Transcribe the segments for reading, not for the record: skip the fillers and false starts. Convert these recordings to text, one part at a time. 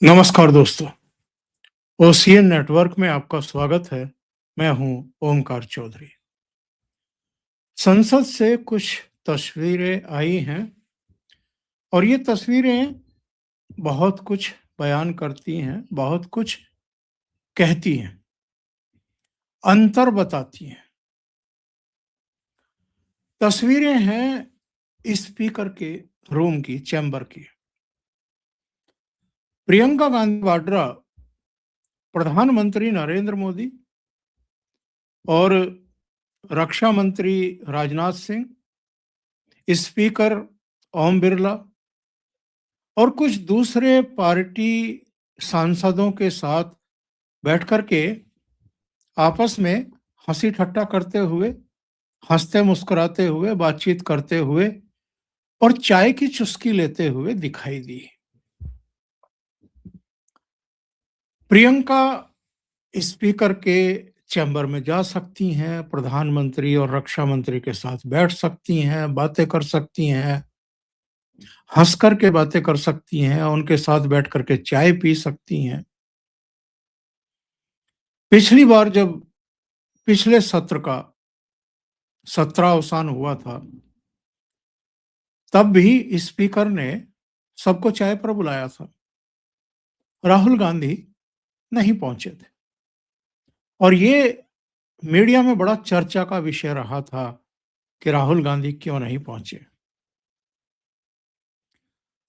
नमस्कार दोस्तों, ocean network में आपका स्वागत है। मैं हूं ओमकार चौधरी। संसद से कुछ तस्वीरें आई हैं और ये तस्वीरें बहुत कुछ बयान करती हैं, बहुत कुछ कहती हैं, अंतर बताती हैं। तस्वीरें हैं स्पीकर के रूम की, चैम्बर की। प्रियंका गांधी वाड्रा, प्रधानमंत्री नरेंद्र मोदी और रक्षा मंत्री राजनाथ सिंह, स्पीकर ओम बिरला और कुछ दूसरे पार्टी सांसदों के साथ बैठ कर के आपस में हंसी ठट्टा करते हुए, हंसते मुस्कुराते हुए, बातचीत करते हुए और चाय की चुस्की लेते हुए दिखाई दी। प्रियंका स्पीकर के चैम्बर में जा सकती हैं, प्रधानमंत्री और रक्षा मंत्री के साथ बैठ सकती हैं, बातें कर सकती हैं, हंस कर के बातें कर सकती हैं, उनके साथ बैठ कर के चाय पी सकती हैं। पिछली बार जब पिछले सत्र का सत्रावसान हुआ था, तब भी स्पीकर ने सबको चाय पर बुलाया था। राहुल गांधी नहीं पहुंचे थे और ये मीडिया में बड़ा चर्चा का विषय रहा था कि राहुल गांधी क्यों नहीं पहुंचे।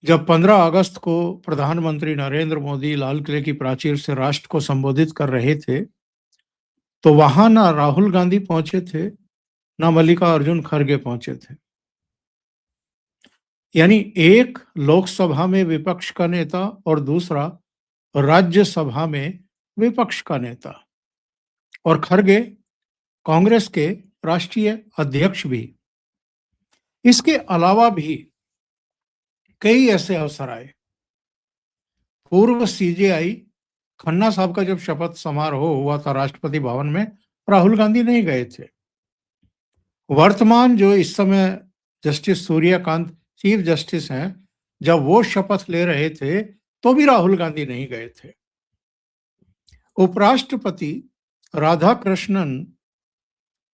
जब 15 अगस्त को प्रधानमंत्री नरेंद्र मोदी लाल किले की प्राचीर से राष्ट्र को संबोधित कर रहे थे, तो वहां ना राहुल गांधी पहुंचे थे, ना मल्लिकार्जुन खड़गे पहुंचे थे। यानी एक लोकसभा में विपक्ष का नेता और दूसरा राज्यसभा में विपक्ष का नेता, और खड़गे कांग्रेस के राष्ट्रीय अध्यक्ष भी। इसके अलावा भी कई ऐसे अवसर आए। पूर्व सीजेआई खन्ना साहब का जब शपथ समारोह हुआ था राष्ट्रपति भवन में, राहुल गांधी नहीं गए थे। वर्तमान जो इस समय जस्टिस सूर्यकांत चीफ जस्टिस हैं, जब वो शपथ ले रहे थे तो भी राहुल गांधी नहीं गए थे। उपराष्ट्रपति राधाकृष्णन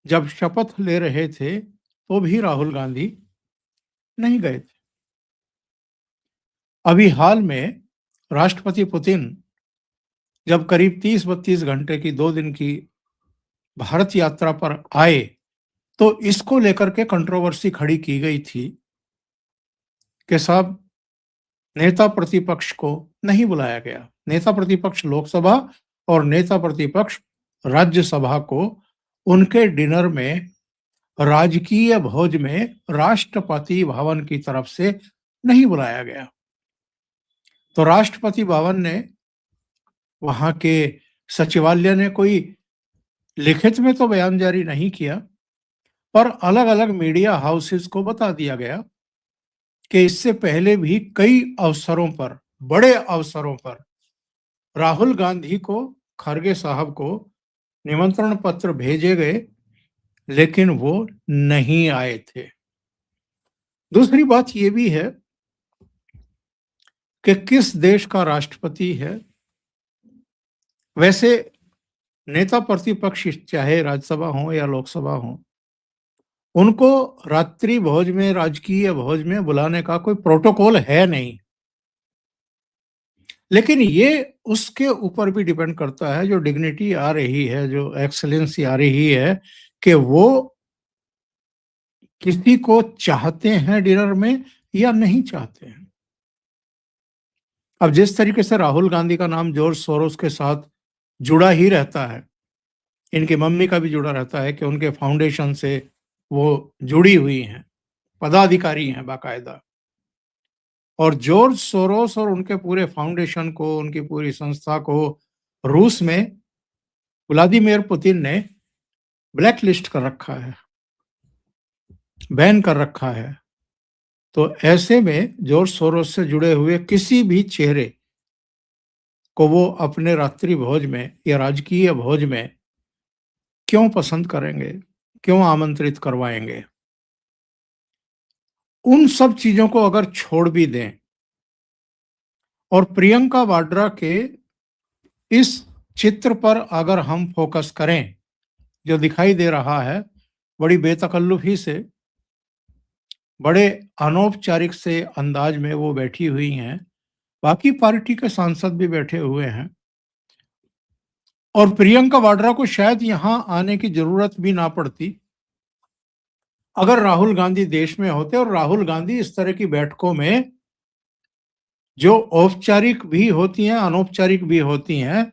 जब शपथ ले रहे थे तो भी राहुल गांधी नहीं गए थे। अभी हाल में राष्ट्रपति पुतिन जब करीब 30-32 घंटे की 2 दिन की भारत यात्रा पर आए, तो इसको लेकर के कंट्रोवर्सी खड़ी की गई थी कि साहब, नेता प्रतिपक्ष को नहीं बुलाया गया। नेता प्रतिपक्ष लोकसभा और नेता प्रतिपक्ष राज्यसभा को उनके डिनर में, राजकीय भोज में राष्ट्रपति भवन की तरफ से नहीं बुलाया गया। तो राष्ट्रपति भवन ने, वहां के सचिवालय ने कोई लिखित में तो बयान जारी नहीं किया, पर अलग अलग मीडिया हाउसेस को बता दिया गया कि इससे पहले भी कई अवसरों पर, बड़े अवसरों पर राहुल गांधी को, खड़गे साहब को निमंत्रण पत्र भेजे गए, लेकिन वो नहीं आए थे। दूसरी बात ये भी है कि किस देश का राष्ट्रपति है। वैसे नेता प्रतिपक्ष चाहे राज्यसभा हो या लोकसभा हो, उनको रात्रि भोज में, राजकीय भोज में बुलाने का कोई प्रोटोकॉल है नहीं। लेकिन ये उसके ऊपर भी डिपेंड करता है, जो डिग्निटी आ रही है, जो एक्सेलेंसी आ रही है, कि वो किसी को चाहते हैं डिनर में या नहीं चाहते हैं। अब जिस तरीके से राहुल गांधी का नाम जॉर्ज सोरोस के साथ जुड़ा ही रहता है, इनकी मम्मी का भी जुड़ा रहता है कि उनके फाउंडेशन से वो जुड़ी हुई हैं, पदाधिकारी हैं बाकायदा। और जॉर्ज सोरोस और उनके पूरे फाउंडेशन को, उनकी पूरी संस्था को रूस में व्लादिमीर पुतिन ने ब्लैक लिस्ट कर रखा है, बैन कर रखा है। तो ऐसे में जॉर्ज सोरोस से जुड़े हुए किसी भी चेहरे को वो अपने रात्रि भोज में या राजकीय भोज में क्यों पसंद करेंगे, क्यों आमंत्रित करवाएंगे। उन सब चीजों को अगर छोड़ भी दें और प्रियंका वाड्रा के इस चित्र पर अगर हम फोकस करें, जो दिखाई दे रहा है, बड़ी बेतकल्लुफी से, बड़े अनौपचारिक से अंदाज में वो बैठी हुई हैं। बाकी पार्टी के सांसद भी बैठे हुए हैं और प्रियंका वाड्रा को शायद यहाँ आने की जरूरत भी ना पड़ती अगर राहुल गांधी देश में होते। और राहुल गांधी इस तरह की बैठकों में, जो औपचारिक भी होती हैं, अनौपचारिक भी होती हैं,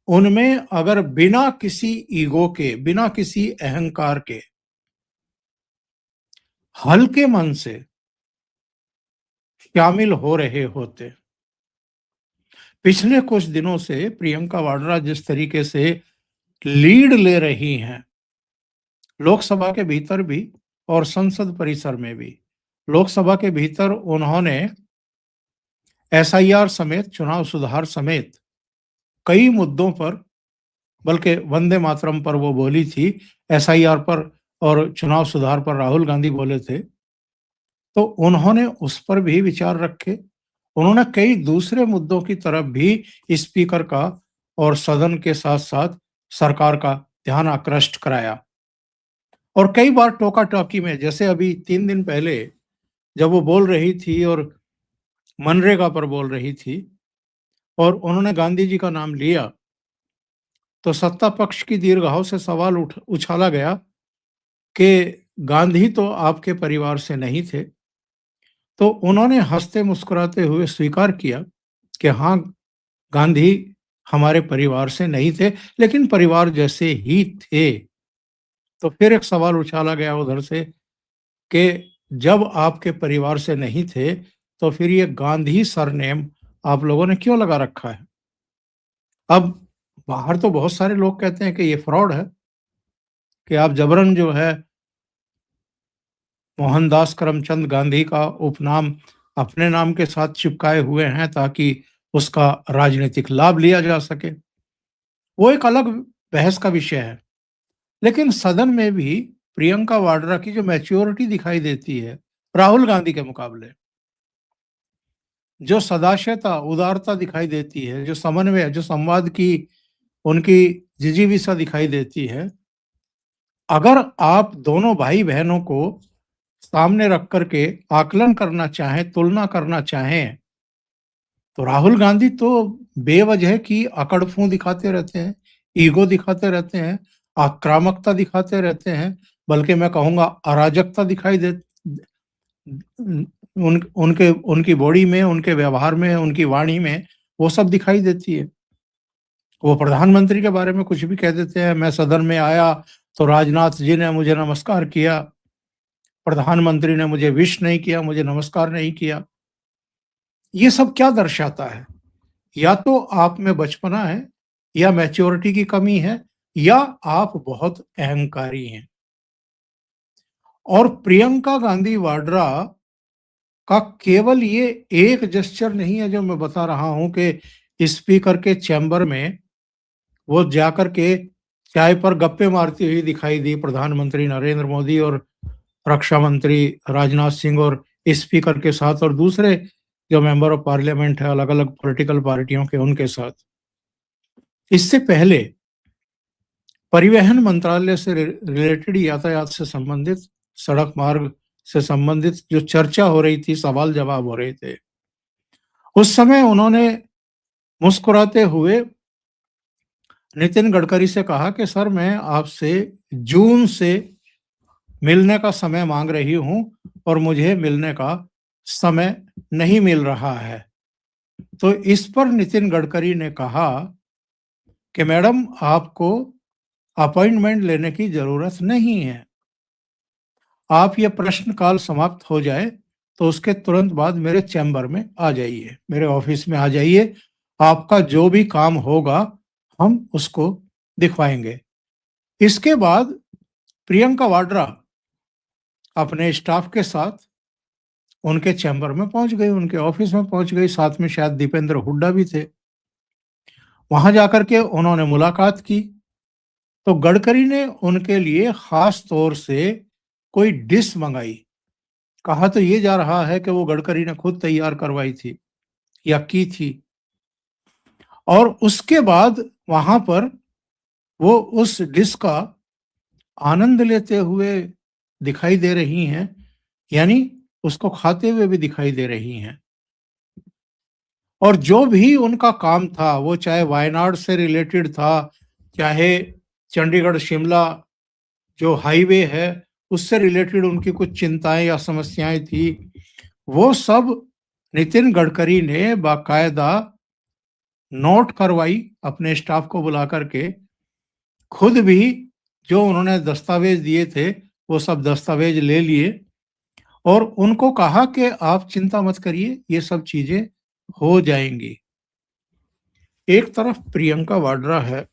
उनमें अगर बिना किसी ईगो के, बिना किसी अहंकार के, हल्के मन से शामिल हो रहे होते। पिछले कुछ दिनों से प्रियंका वाड्रा जिस तरीके से लीड ले रही हैं, लोकसभा के भीतर भी और संसद परिसर में भी। लोकसभा के भीतर उन्होंने एसआईआर समेत, चुनाव सुधार समेत कई मुद्दों पर, बल्कि वंदे मातरम पर वो बोली थी, एसआईआर पर और चुनाव सुधार पर राहुल गांधी बोले थे, तो उन्होंने उस पर भी विचार रखे। उन्होंने कई दूसरे मुद्दों की तरफ भी स्पीकर का और सदन के साथ साथ सरकार का ध्यान आकृष्ट कराया। और कई बार टोका टोकी में, जैसे अभी 3 दिन पहले जब वो बोल रही थी और मनरेगा पर बोल रही थी और उन्होंने गांधी जी का नाम लिया, तो सत्ता पक्ष की दीर्घाओं से सवाल उछाला गया कि गांधी तो आपके परिवार से नहीं थे। तो उन्होंने हंसते मुस्कुराते हुए स्वीकार किया कि हाँ, गांधी हमारे परिवार से नहीं थे, लेकिन परिवार जैसे ही थे। तो फिर एक सवाल उछाला गया उधर से कि जब आपके परिवार से नहीं थे, तो फिर ये गांधी सरनेम आप लोगों ने क्यों लगा रखा है? अब बाहर तो बहुत सारे लोग कहते हैं कि ये फ्रॉड है, कि आप जबरन जो है मोहनदास करमचंद गांधी का उपनाम अपने नाम के साथ चिपकाए हुए हैं ताकि उसका राजनीतिक लाभ लिया जा सके। वो एक अलग बहस का विषय है। लेकिन सदन में भी प्रियंका वाड्रा की जो मैच्योरिटी दिखाई देती है राहुल गांधी के मुकाबले, जो सदाशयता, उदारता दिखाई देती है, जो समन्वय, जो संवाद की उनकी जिजीविसा दिखाई देती है, अगर आप दोनों भाई बहनों को सामने रख करके आकलन करना चाहें, तुलना करना चाहें, तो राहुल गांधी तो बेवजह की अकड़-फू दिखाते रहते हैं, ईगो दिखाते रहते हैं, आक्रामकता दिखाते रहते हैं, बल्कि मैं कहूँगा अराजकता दिखाई दे उनके उनकी बॉडी में, उनके व्यवहार में, उनकी वाणी में, वो सब दिखाई देती है। वो प्रधानमंत्री के बारे में कुछ भी कह देते हैं। मैं सदन में आया तो राजनाथ जी ने मुझे नमस्कार किया, प्रधानमंत्री ने मुझे विश नहीं किया, मुझे नमस्कार नहीं किया। ये सब क्या दर्शाता है? या तो आप में बचपना है, या मैच्योरिटी की कमी है, या आप बहुत अहंकारी हैं। और प्रियंका गांधी वाड्रा का केवल ये एक जेस्चर नहीं है जो मैं बता रहा हूं कि स्पीकर के चैम्बर में वो जाकर के चाय पर गप्पे मारती हुई दिखाई दी प्रधानमंत्री नरेंद्र मोदी और रक्षा मंत्री राजनाथ सिंह और स्पीकर के साथ और दूसरे जो मेंबर ऑफ पार्लियामेंट है अलग अलग पॉलिटिकल पार्टियों के, उनके साथ। इससे पहले परिवहन मंत्रालय से रिलेटेड, यातायात से संबंधित, सड़क मार्ग से संबंधित जो चर्चा हो रही थी, सवाल जवाब हो रहे थे, उस समय उन्होंने मुस्कुराते हुए नितिन गडकरी से कहा कि सर, मैं आपसे जून से मिलने का समय मांग रही हूं और मुझे मिलने का समय नहीं मिल रहा है। तो इस पर नितिन गडकरी ने कहा कि मैडम, आपको अपॉइंटमेंट लेने की जरूरत नहीं है। आप ये प्रश्नकाल समाप्त हो जाए तो उसके तुरंत बाद मेरे चैम्बर में आ जाइए, मेरे ऑफिस में आ जाइए। आपका जो भी काम होगा हम उसको दिखवाएंगे। इसके बाद प्रियंका वाड्रा अपने स्टाफ के साथ उनके चैम्बर में पहुंच गई, उनके ऑफिस में पहुंच गई। साथ में शायद दीपेंद्र हुड्डा भी थे। वहां जाकर के उन्होंने मुलाकात की तो गडकरी ने उनके लिए खास तौर से कोई डिश मंगाई। कहा तो ये जा रहा है कि वो गडकरी ने खुद तैयार करवाई थी। या की थी, और उसके बाद वहां पर वो उस डिश का आनंद लेते हुए दिखाई दे रही हैं, यानी उसको खाते हुए भी दिखाई दे रही हैं। और जो भी उनका काम था, वो चाहे वायनाड से रिलेटेड था, चाहे चंडीगढ़ शिमला जो हाईवे है, उससे रिलेटेड उनकी कुछ चिंताएं या समस्याएं थी, वो सब नितिन गडकरी ने बाकायदा नोट करवाई अपने स्टाफ को बुला करके। खुद भी जो उन्होंने दस्तावेज दिए थे, वो सब दस्तावेज ले लिए और उनको कहा कि आप चिंता मत करिए, ये सब चीजें हो जाएंगी। एक तरफ प्रियंका वाड्रा है,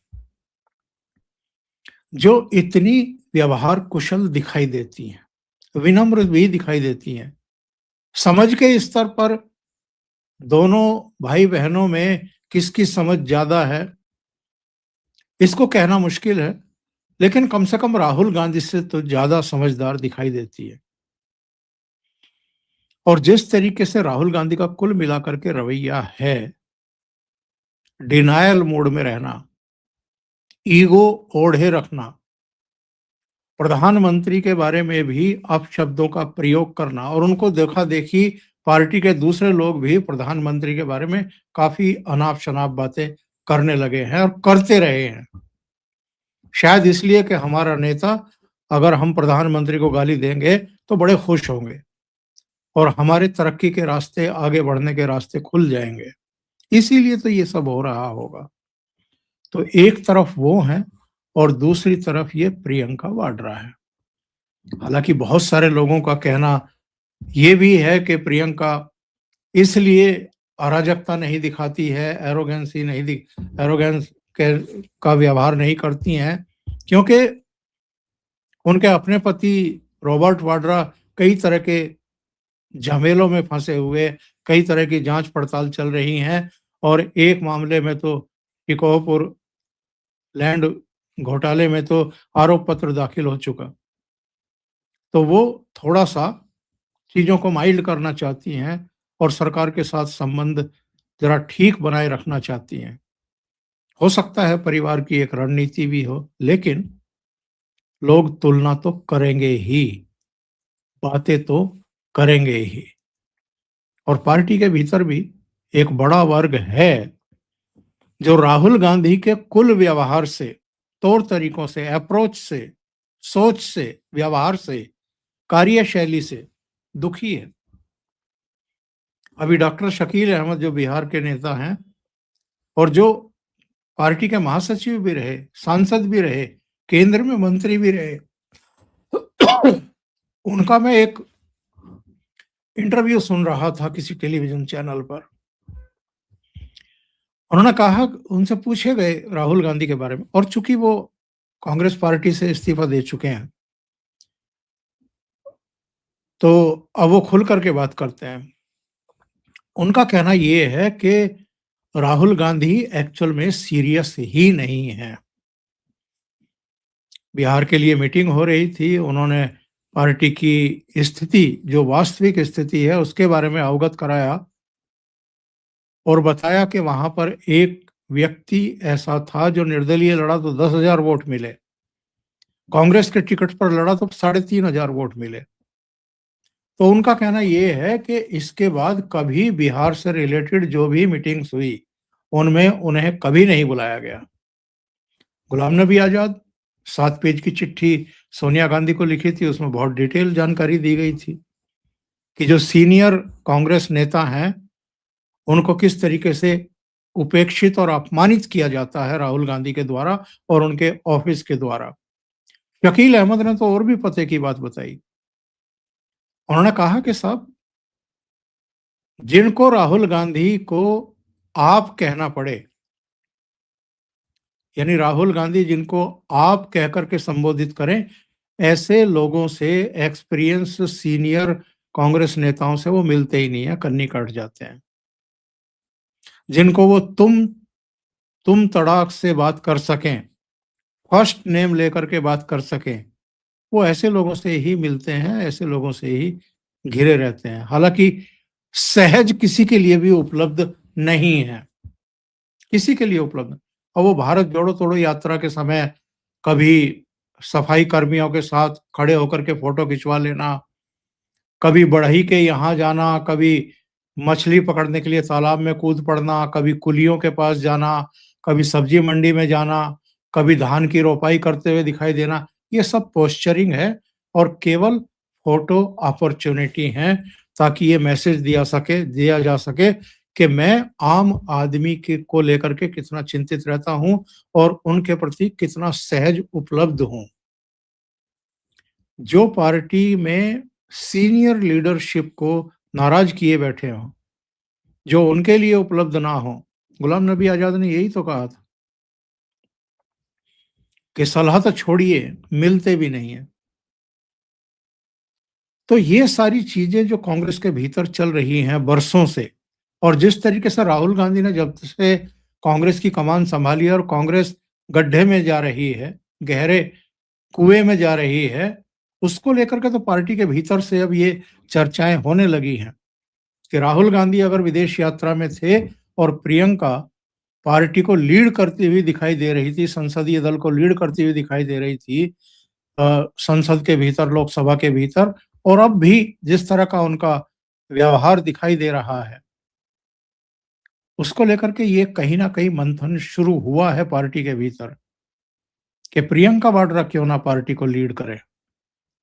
जो इतनी व्यवहार कुशल दिखाई देती हैं, विनम्र भी दिखाई देती हैं। समझ के स्तर पर दोनों भाई बहनों में किसकी समझ ज्यादा है, इसको कहना मुश्किल है, लेकिन कम से कम राहुल गांधी से तो ज्यादा समझदार दिखाई देती है। और जिस तरीके से राहुल गांधी का कुल मिलाकर के रवैया है, डिनायल मोड में रहना, ईगो ओढ़े रखना, प्रधानमंत्री के बारे में भी अपशब्दों का प्रयोग करना, और उनको देखा देखी पार्टी के दूसरे लोग भी प्रधानमंत्री के बारे में काफी अनाप शनाप बातें करने लगे हैं और करते रहे हैं। शायद इसलिए कि हमारा नेता, अगर हम प्रधानमंत्री को गाली देंगे तो बड़े खुश होंगे और हमारे तरक्की के रास्ते, आगे बढ़ने के रास्ते खुल जाएंगे, इसीलिए तो ये सब हो रहा होगा। तो एक तरफ वो है और दूसरी तरफ ये प्रियंका वाड्रा है। हालांकि बहुत सारे लोगों का कहना ये भी है कि प्रियंका इसलिए अराजकता नहीं दिखाती है, एरोगेंस के का व्यवहार नहीं करती हैं, क्योंकि उनके अपने पति रॉबर्ट वाड्रा कई तरह के झमेलों में फंसे हुए, कई तरह की जांच पड़ताल चल रही हैं, और एक मामले में तो टिकोहपुर लैंड घोटाले में तो आरोप पत्र दाखिल हो चुका। तो वो थोड़ा सा चीजों को माइल्ड करना चाहती हैं और सरकार के साथ संबंध जरा ठीक बनाए रखना चाहती हैं। हो सकता है परिवार की एक रणनीति भी हो, लेकिन लोग तुलना तो करेंगे ही, बातें तो करेंगे ही। और पार्टी के भीतर भी एक बड़ा वर्ग है जो राहुल गांधी के कुल व्यवहार से, तौर तरीकों से, अप्रोच से, सोच से, व्यवहार से, कार्यशैली से दुखी है। अभी डॉक्टर शकील अहमद जो बिहार के नेता हैं और जो पार्टी के महासचिव भी रहे, सांसद भी रहे, केंद्र में मंत्री भी रहे, उनका मैं एक इंटरव्यू सुन रहा था किसी टेलीविजन चैनल पर। उन्होंने कहा, उनसे पूछे गए राहुल गांधी के बारे में, और चूंकि वो कांग्रेस पार्टी से इस्तीफा दे चुके हैं तो अब वो खुल करके बात करते हैं। उनका कहना ये है कि राहुल गांधी एक्चुअल में सीरियस ही नहीं है। बिहार के लिए मीटिंग हो रही थी, उन्होंने पार्टी की स्थिति, जो वास्तविक स्थिति है, उसके बारे में अवगत कराया और बताया कि वहां पर एक व्यक्ति ऐसा था जो निर्दलीय लड़ा तो 10,000 वोट मिले, कांग्रेस के टिकट पर लड़ा तो 3,500 वोट मिले। तो उनका कहना यह है कि इसके बाद कभी बिहार से रिलेटेड जो भी मीटिंग्स हुई, उनमें उन्हें कभी नहीं बुलाया गया। गुलाम नबी आजाद 7 पेज की चिट्ठी सोनिया गांधी को लिखी थी, उसमें बहुत डिटेल जानकारी दी गई थी कि जो सीनियर कांग्रेस नेता हैं उनको किस तरीके से उपेक्षित और अपमानित किया जाता है राहुल गांधी के द्वारा और उनके ऑफिस के द्वारा। शकील अहमद ने तो और भी पते की बात बताई। उन्होंने कहा कि साहब, जिनको राहुल गांधी को आप कहना पड़े, यानी राहुल गांधी जिनको आप कह करके संबोधित करें, ऐसे लोगों से, एक्सपीरियंस सीनियर कांग्रेस नेताओं से वो मिलते ही नहीं है, कन्नी काट जाते हैं। जिनको वो तुम तड़ाक से बात कर सकें, फर्स्ट नेम लेकर के बात कर सकें, वो ऐसे लोगों से ही मिलते हैं, ऐसे लोगों से ही घिरे रहते हैं। हालांकि सहज किसी के लिए भी उपलब्ध नहीं है, किसी के लिए उपलब्ध। और वो भारत जोड़ो तोड़ो यात्रा के समय कभी सफाई कर्मियों के साथ खड़े होकर के फोटो खिंचवा लेना, कभी बढ़ई के यहाँ जाना, कभी मछली पकड़ने के लिए तालाब में कूद पड़ना, कभी कुलियों के पास जाना, कभी सब्जी मंडी में जाना, कभी धान की रोपाई करते हुए दिखाई देना, ये सब पोस्चरिंग है और केवल फोटो अपॉर्चुनिटी है, ताकि ये मैसेज दिया जा सके कि मैं आम आदमी के को लेकर के कितना चिंतित रहता हूँ और उनके प्रति कितना सहज उपलब्ध हूँ। जो पार्टी में सीनियर लीडरशिप को नाराज किए बैठे हों, जो उनके लिए उपलब्ध ना हो, गुलाम नबी आजाद ने यही तो कहा था कि सलाह तो छोड़िए, मिलते भी नहीं है। तो ये सारी चीजें जो कांग्रेस के भीतर चल रही हैं बरसों से, और जिस तरीके से राहुल गांधी ने जब से कांग्रेस की कमान संभाली है और कांग्रेस गड्ढे में जा रही है, गहरे कुएं में जा रही है, उसको लेकर के तो पार्टी के भीतर से अब ये चर्चाएं होने लगी हैं कि राहुल गांधी अगर विदेश यात्रा में थे और प्रियंका पार्टी को लीड करती हुई दिखाई दे रही थी, संसदीय दल को लीड करती हुई दिखाई दे रही थी संसद के भीतर, लोकसभा के भीतर, और अब भी जिस तरह का उनका व्यवहार दिखाई दे रहा है, उसको लेकर के ये कहीं ना कहीं मंथन शुरू हुआ है पार्टी के भीतर कि प्रियंका वाड्रा क्यों ना पार्टी को लीड करे।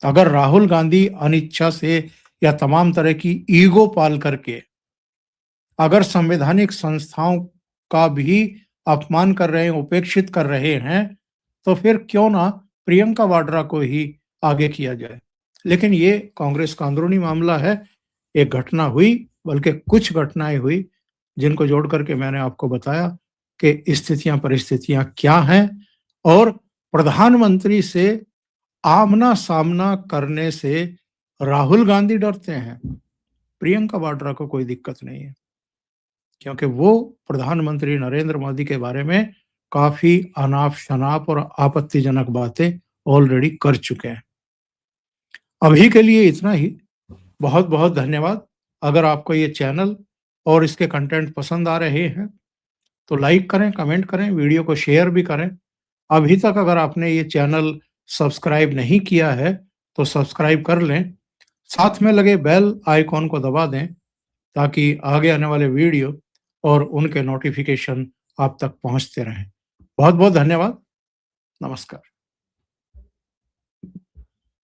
अगर राहुल गांधी अनिच्छा से या तमाम तरह की ईगो पाल करके अगर संवैधानिक संस्थाओं का भी अपमान कर रहे हैं, उपेक्षित कर रहे हैं, तो फिर क्यों ना प्रियंका वाड्रा को ही आगे किया जाए। लेकिन ये कांग्रेस का अंदरूनी मामला है। एक घटना हुई, बल्कि कुछ घटनाएं हुई, जिनको जोड़ करके मैंने आपको बताया कि स्थितियां परिस्थितियां क्या हैं, और प्रधानमंत्री से आमना सामना करने से राहुल गांधी डरते हैं, प्रियंका वाड्रा को कोई दिक्कत नहीं है, क्योंकि वो प्रधानमंत्री नरेंद्र मोदी के बारे में काफी अनाप शनाप और आपत्तिजनक बातें ऑलरेडी कर चुके हैं। अभी के लिए इतना ही। बहुत बहुत धन्यवाद। अगर आपको ये चैनल और इसके कंटेंट पसंद आ रहे हैं तो लाइक करें, कमेंट करें, वीडियो को शेयर भी करें। अभी तक अगर आपने ये चैनल सब्सक्राइब नहीं किया है तो सब्सक्राइब कर लें, साथ में लगे बेल आइकॉन को दबा दें ताकि आगे आने वाले वीडियो और उनके नोटिफिकेशन आप तक पहुंचते रहें। बहुत बहुत धन्यवाद। नमस्कार।